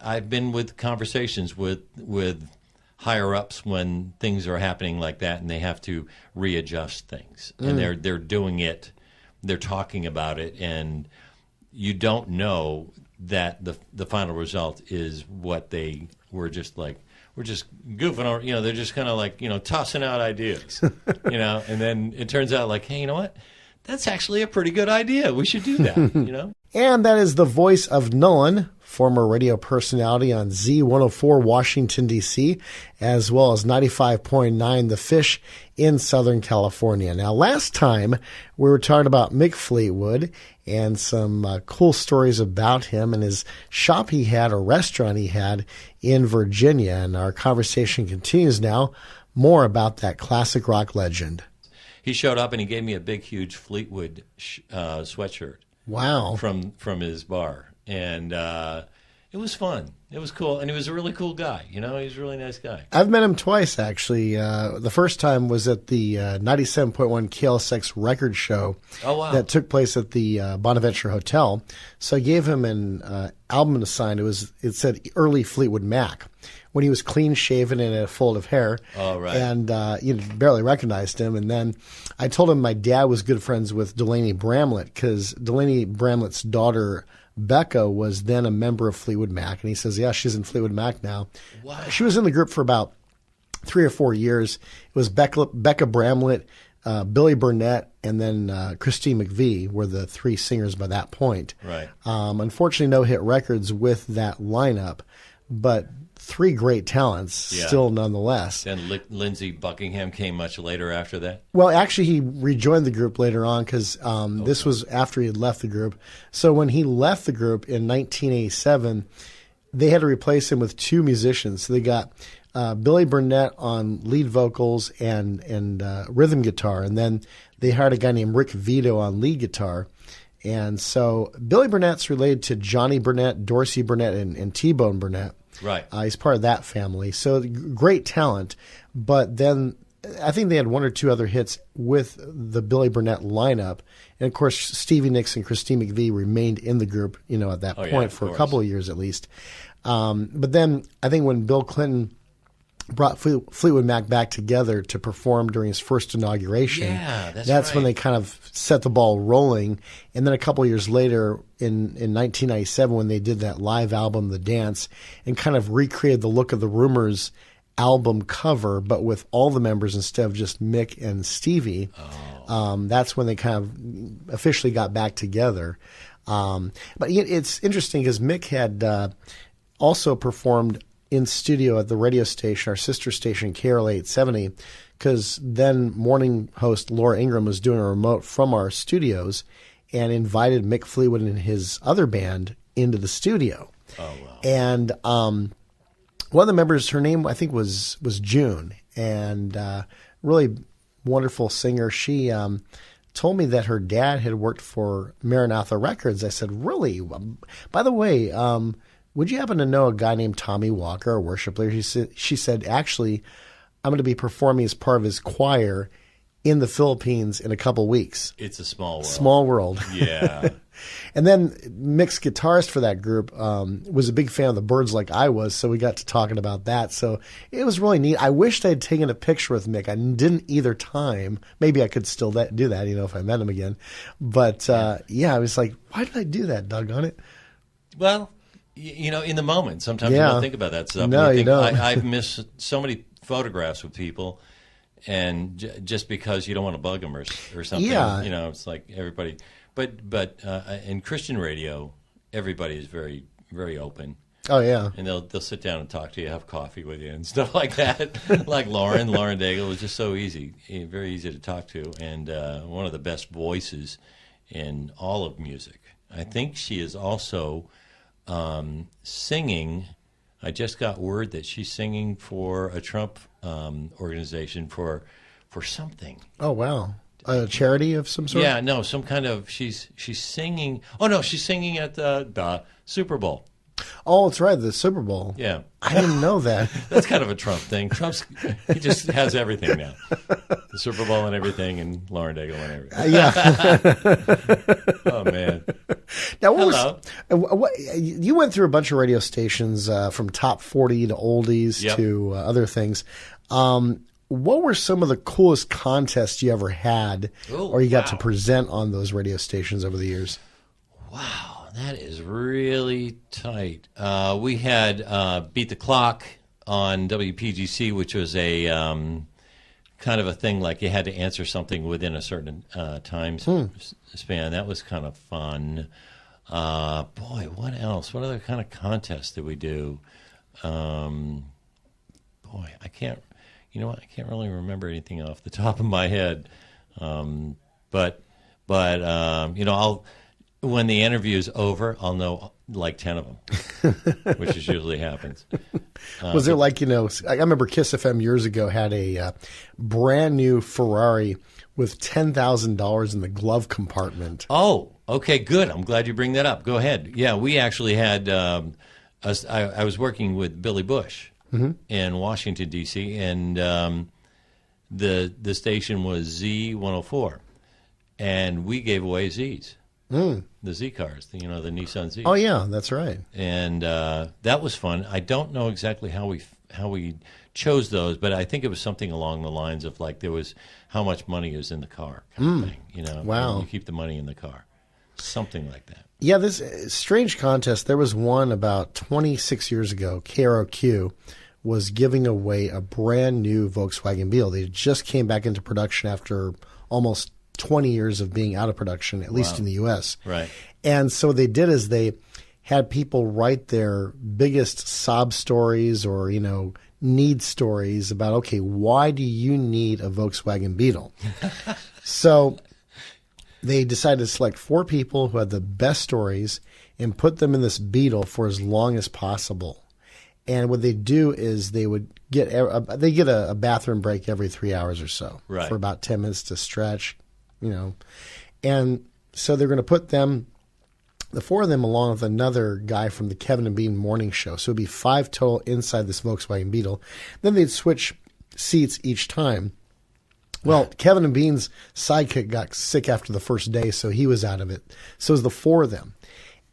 I've been with conversations with higher ups when things are happening like that, and they have to readjust things, and they're doing it, they're talking about it, and you don't know that the final result is what they were just like. We're just goofing on, they're just kind of like, tossing out ideas, and then it turns out like, hey, you know what? That's actually a pretty good idea. We should do that, And that is the voice of Nolan, former radio personality on Z104 Washington, D.C., as well as 95.9 The Fish in Southern California. Now, last time we were talking about Mick Fleetwood and some cool stories about him and his shop he had, or restaurant he had in Virginia. And our conversation continues now, more about that classic rock legend. He showed up and he gave me a big, huge Fleetwood sweatshirt. Wow. From his bar. And it was fun. It was cool. And he was a really cool guy. He was a really nice guy. I've met him twice, actually. The first time was at the 97.1 KLSX record show. Oh, wow. That took place at the Bonaventure Hotel. So I gave him an album to sign. It said Early Fleetwood Mac, when he was clean-shaven and had a fold of hair. Oh, right. And you barely recognized him. And then I told him my dad was good friends with Delaney Bramlett, because Delaney Bramlett's daughter, Becca, was then a member of Fleetwood Mac. And he says, yeah, she's in Fleetwood Mac now. Wow. She was in the group for about 3 or 4 years. It was Becca Bramlett, Billy Burnett, and then Christine McVie were the 3 singers by that point. Right. Unfortunately, no hit records with that lineup, but 3 great talents still nonetheless. And Lindsey Buckingham came much later after that? Well, actually, he rejoined the group later on, because this was after he had left the group. So when he left the group in 1987, they had to replace him with 2 musicians. So they got Billy Burnett on lead vocals and rhythm guitar, and then they hired a guy named Rick Vito on lead guitar. And so Billy Burnett's related to Johnny Burnett, Dorsey Burnett, and T-Bone Burnett. Right. He's part of that family. So great talent. But then I think they had 1 or 2 other hits with the Billy Burnett lineup. And, of course, Stevie Nicks and Christine McVie remained in the group, at that point for a couple of years at least. But then I think when Bill Clinton brought Fleetwood Mac back together to perform during his first inauguration. Yeah, that's right. When they kind of set the ball rolling. And then a couple of years later, in 1997, when they did that live album, The Dance, and kind of recreated the look of the Rumors album cover, but with all the members instead of just Mick and Stevie. That's when they kind of officially got back together. But it's interesting because Mick had also performed in studio at the radio station, our sister station, KRL 870, because then morning host Laura Ingraham was doing a remote from our studios and invited Mick Fleetwood and his other band into the studio. Oh, wow. And one of the members, her name I think was June, and really wonderful singer. She told me that her dad had worked for Maranatha Records. I said, really? By the way, would you happen to know a guy named Tommy Walker, a worship leader? She said, actually, I'm going to be performing as part of his choir in the Philippines in a couple weeks. It's a small world. Small world. Yeah. And then Mick's guitarist for that group was a big fan of the Byrds like I was, so we got to talking about that. So it was really neat. I wished I'd taken a picture with Mick. I didn't either time. Maybe I could still do that, if I met him again. But, I was like, why did I do that, doggone it? Well, in the moment, sometimes you don't think about that stuff. No, you don't. I've missed so many photographs with people, and just because you don't want to bug them or something. Yeah. It's like everybody. But in Christian radio, everybody is very, very open. Oh, yeah. And they'll sit down and talk to you, have coffee with you and stuff like that. Like Lauren Daigle was just so easy, very easy to talk to, and one of the best voices in all of music. I think she is also singing. I just got word that she's singing for a Trump organization for something. Oh, wow. A charity of some sort? Yeah, no, some kind of, she's singing. Oh, no, she's singing at the Super Bowl. Oh, it's right, the Super Bowl. Yeah. I didn't know that. That's kind of a Trump thing. He just has everything now. The Super Bowl and everything, and Lauren Daigle and everything. Yeah. Oh, man. Now, Hello. You went through a bunch of radio stations from top 40 to oldies Yep. to other things. What were some of the coolest contests you ever had or you got to present on those radio stations over the years? Wow, that is really tight. We had Beat the Clock on WPGC, which was a kind of a thing like you had to answer something within a certain time span. That was kind of fun. Boy, what else? What other kind of contests did we do? Boy, I can't. You know what? I can't really remember anything off the top of my head. But you know, when the interview's over, I'll know like 10 of them, which is usually happens. Was there like, you know, I remember Kiss FM years ago had a brand new Ferrari with $10,000 in the glove compartment. Oh, okay, good. I'm glad you bring that up. Go ahead. Yeah, we actually had, I was working with Billy Bush in Washington, D.C., and the station was Z104, and we gave away Zs. The Z cars, you know, the Nissan Z. Oh yeah, that's right. And that was fun. I don't know exactly how we chose those, but I think it was something along the lines of like there was how much money is in the car kind of thing. You know, wow. You keep the money in the car, something like that. Yeah, this strange contest. There was one about 26 years ago. KROQ was giving away a brand new Volkswagen Beetle. They just came back into production after almost 20 years of being out of production, at least in the U.S. Right. And so what they did is they had people write their biggest sob stories or, you know, need stories about, okay, why do you need a Volkswagen Beetle? So they decided to select 4 people who had the best stories and put them in this Beetle for as long as possible. And what they do is they would get a bathroom break every 3 hours or so for about 10 minutes to stretch, you know. And so they're going to put them, the 4 of them, along with another guy from the Kevin and Bean morning show. So it'd be 5 total inside this Volkswagen Beetle. Then they'd switch seats each time. Well, Kevin and Bean's sidekick got sick after the first day, so he was out of it. So it was the 4 of them.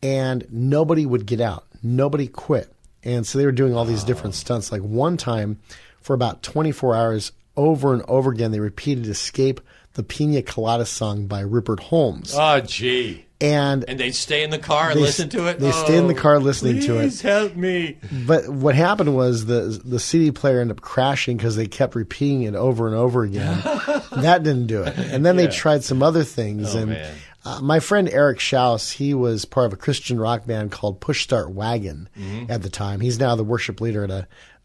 And nobody would get out. Nobody quit. And so they were doing all these different stunts. Like one time, for about 24 hours, over and over again, they repeated Escape the Pina Colada song by Rupert Holmes. Oh, gee. And they'd stay in the car and listen to it? They stayed in the car listening to it. Please help me. But what happened was the CD player ended up crashing because they kept repeating it over and over again. That didn't do it. And then they tried some other things. Oh, and man. My friend Eric Schaus, he was part of a Christian rock band called Push Start Wagon at the time. He's now the worship leader at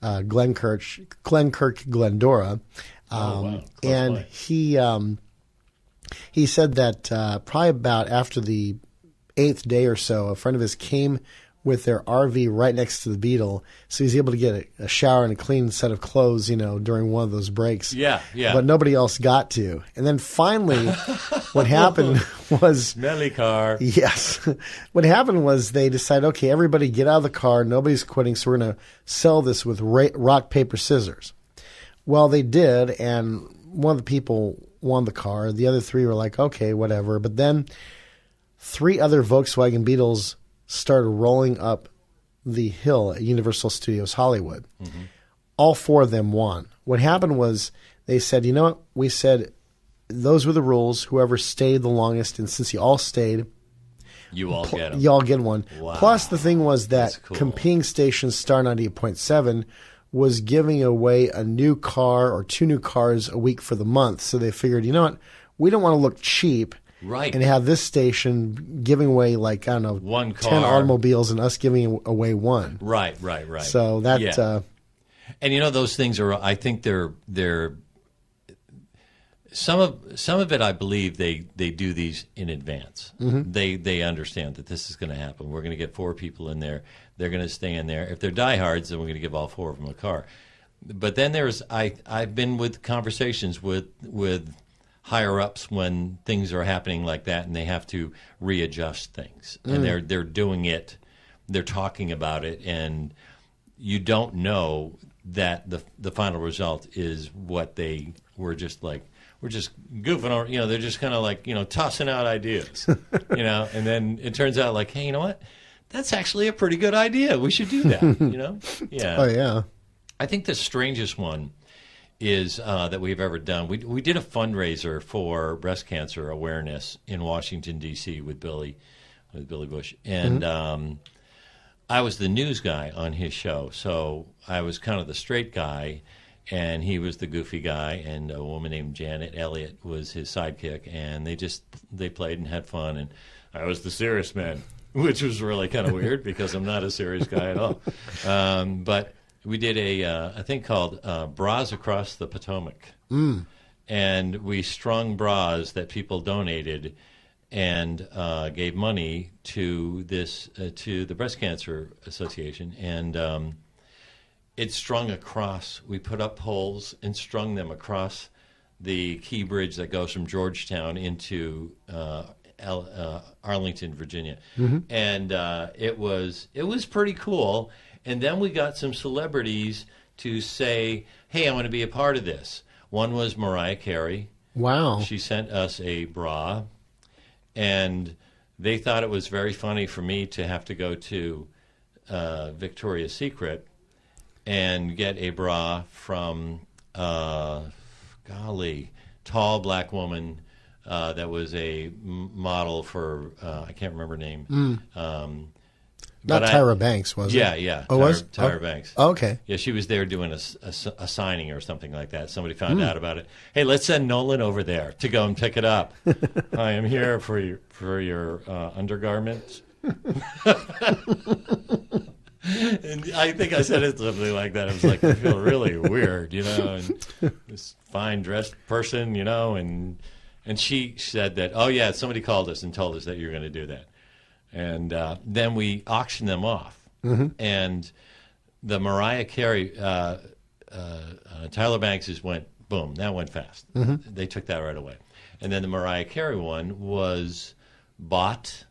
a Glenkirk, Glendora. And he said that probably about after the 8th day or so, a friend of his came with their RV right next to the Beetle, so he's able to get a shower and a clean set of clothes, you know, during one of those breaks. Yeah. But nobody else got to. And then finally, what happened was... Smelly car. Yes. What happened was they decided, okay, everybody get out of the car. Nobody's quitting, so we're going to sell this with rock, paper, scissors. Well, they did, and one of the people won the car. The other 3 were like, okay, whatever. But then 3 other Volkswagen Beetles started rolling up the hill at Universal Studios Hollywood. All 4 of them won. What happened was they said, you know what? We said those were the rules. Whoever stayed the longest, and since you all stayed, you all get them. You all get one. Wow. Plus, the thing was that Cool. competing station Star 98.7 was giving away a new car or 2 new cars a week for the month. So they figured, you know what? We don't want to look cheap. Right. And have this station giving away, like, I don't know, one car. 10 automobiles and us giving away 1. Right. So that... and, you know, those things are, I think they're some of it, I believe they do these in advance. They understand that this is going to happen. We're going to get 4 people in there. They're going to stay in there. If they're diehards, then we're going to give all 4 of them a car. But then I've been with conversations with higher ups when things are happening like that, and they have to readjust things, and they're doing it. they're talking about it, and you don't know that the final result is what they were just like. We're just goofing on, they're just kind of like, tossing out ideas, and then it turns out like, hey, you know what? That's actually a pretty good idea. We should do that, Yeah. Oh, yeah. I think the strangest one is that we've ever done. We did a fundraiser for breast cancer awareness in Washington, D.C. with Billy Bush. And I was the news guy on his show. So I was kind of the straight guy, and he was the goofy guy, and a woman named Janet Elliott was his sidekick. And they played and had fun, and I was the serious man, which was really kind of weird because I'm not a serious guy at all. But we did a thing called Bras Across the Potomac. And we strung bras that people donated and gave money to to the Breast Cancer Association. And it strung across. We put up poles and strung them across the Key Bridge that goes from Georgetown into Arlington, Virginia. And it was pretty cool. And then we got some celebrities to say, hey, I want to be a part of this. One was Mariah Carey. Wow. She sent us a bra, and they thought it was very funny for me to have to go to Victoria's Secret and get a bra from, tall black woman that was a model for, I can't remember her name. Not Tyra Banks, was it? Yeah. Oh, Tyra Banks. Oh, okay. Yeah, she was there doing a signing or something like that. Somebody found out about it. Hey, let's send Nolan over there to go and pick it up. I am here for your undergarments. And I think I said it something like that. I was like, I feel really weird, and this fine dressed person, and she said that, oh yeah, somebody called us and told us that you're going to do that. And then we auctioned them off. And the Mariah Carey, Tyra Banks' went, boom, that went fast. They took that right away. And then the Mariah Carey one was bought,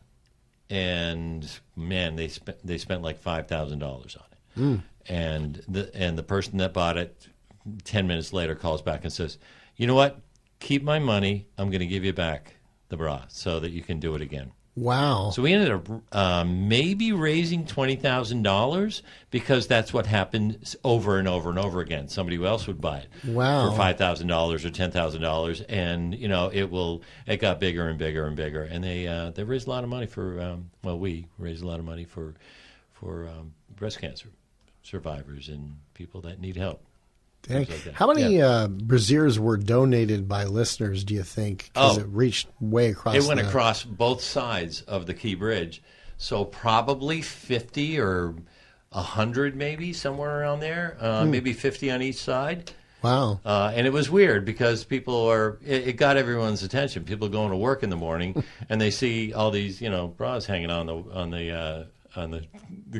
and man, they spent like $5,000 on it. And the person that bought it 10 minutes later calls back and says, you know what? Keep my money. I'm going to give you back the bra so that you can do it again. Wow. So we ended up maybe raising $20,000 because that's what happened over and over and over again. Somebody else would buy it for $5,000 or $10,000, and it got bigger and bigger and bigger. And they raised a lot of money for we raised a lot of money for breast cancer survivors and people that need help. Dang. Like that. How many brassieres were donated by listeners, do you think? Because it reached way across. It went across both sides of the Key Bridge. So probably 50 or 100 maybe, somewhere around there. Maybe 50 on each side. Wow. And it was weird because it got everyone's attention. People going to work in the morning and they see all these, bras hanging on the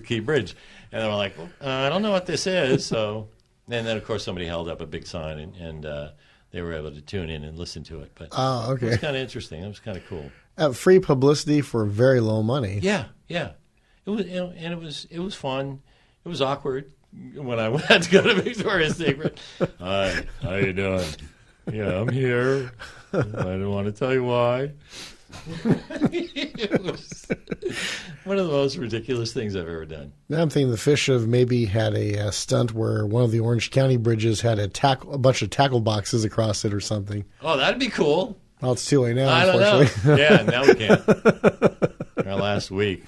Key Bridge. And they're like, I don't know what this is, so... And then, of course, somebody held up a big sign, and they were able to tune in and listen to it. But okay. It was kind of interesting. It was kind of cool. Free publicity for very low money. Yeah. It was, and it was fun. It was awkward when I had to go to Victoria's Secret. Hi, how you doing? Yeah, I'm here. I didn't want to tell you why. It was one of the most ridiculous things I've ever done. Now I'm thinking the Fish have maybe had a stunt where one of the Orange County bridges had a bunch of tackle boxes across it or something. Oh, that'd be cool. Well, it's too late now, I unfortunately. don't know. Yeah, now we can't. Our last week.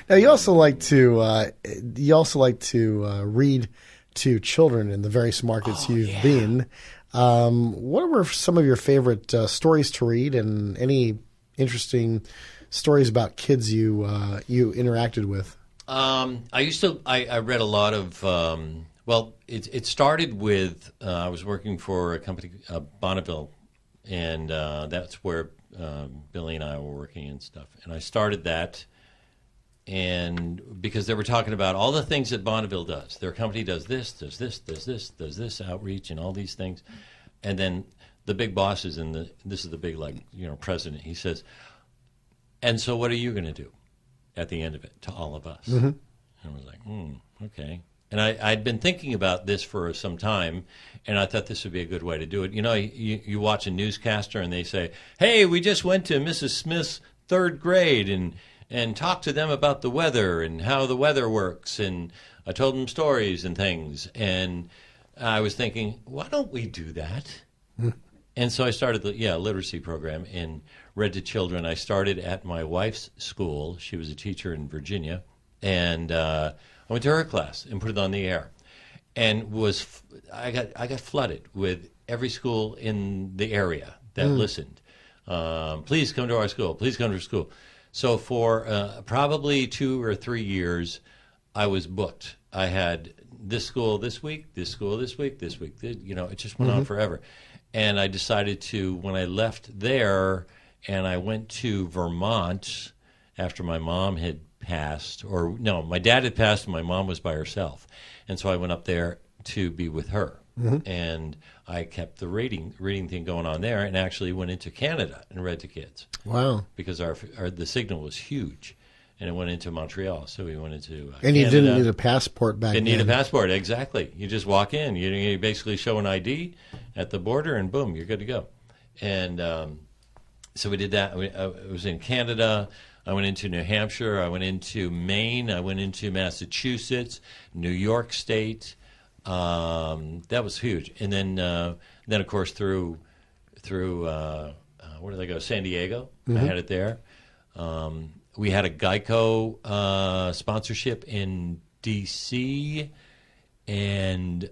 Now you also like to read to children in the various markets you've been. What were some of your favorite stories to read, and any interesting stories about kids you interacted with? I read a lot of. It started with I was working for a company, Bonneville, and that's where Billy and I were working and stuff. And I started that, and because they were talking about all the things that Bonneville does. Their company does this, does this outreach, and all these things. And then the big bosses, this is the big president. He says, And so what are you going to do at the end of it to all of us? Mm-hmm. And I was like, okay. And I'd been thinking about this for some time, and I thought this would be a good way to do it. You know, you watch a newscaster, and they say, hey, we just went to Mrs. Smith's third grade and talked to them about the weather and how the weather works, and I told them stories and things. And I was thinking, why don't we do that? And so I started the literacy program and read to children. I started at my wife's school. She was a teacher in Virginia, and I went to her class and put it on the air, and I got flooded with every school in the area that listened. Please come to our school. Please come to our school. So for probably 2 or 3 years, I was booked. I had this school this week, this school this week, this week. You know, it just went on forever. And I decided to, when I left there and I went to Vermont after my mom had passed, or no, my dad had passed and my mom was by herself. And so I went up there to be with her. And I kept the reading thing going on there, and actually went into Canada and read to kids. Wow. Because the signal was huge. And it went into Montreal, so we went into and you didn't need a passport back then. Didn't need a passport, exactly. You just walk in. You basically show an ID at the border, and boom, you're good to go. And so we did that. I was in Canada. I went into New Hampshire. I went into Maine. I went into Massachusetts, New York State. That was huge. And then of course, through where did I go? San Diego. I had it there. We had a Geico sponsorship in D.C., and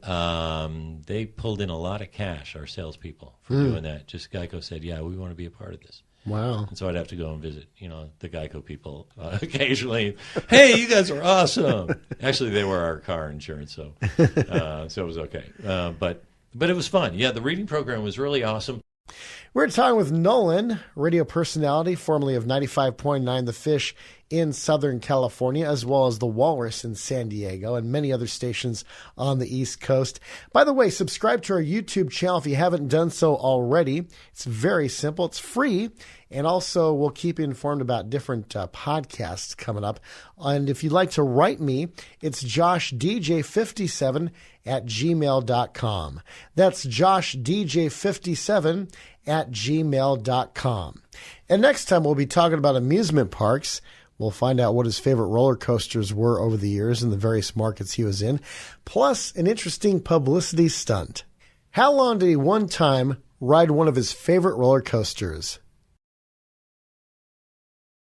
they pulled in a lot of cash, our salespeople, for doing that. Just Geico said, yeah, we want to be a part of this. Wow. And so I'd have to go and visit, the Geico people occasionally. Hey, you guys are awesome. Actually, they were our car insurance, so it was okay. But it was fun. Yeah, the reading program was really awesome. We're talking with Nolan, radio personality, formerly of 95.9 The Fish in Southern California, as well as The Walrus in San Diego and many other stations on the East Coast. By the way, subscribe to our YouTube channel if you haven't done so already. It's very simple. It's free. And also, we'll keep you informed about different podcasts coming up. And if you'd like to write me, it's joshdj57 at gmail.com. That's joshdj57 at gmail.com. And next time, we'll be talking about amusement parks. We'll find out what his favorite roller coasters were over the years in the various markets he was in, plus an interesting publicity stunt. How long did he one time ride one of his favorite roller coasters?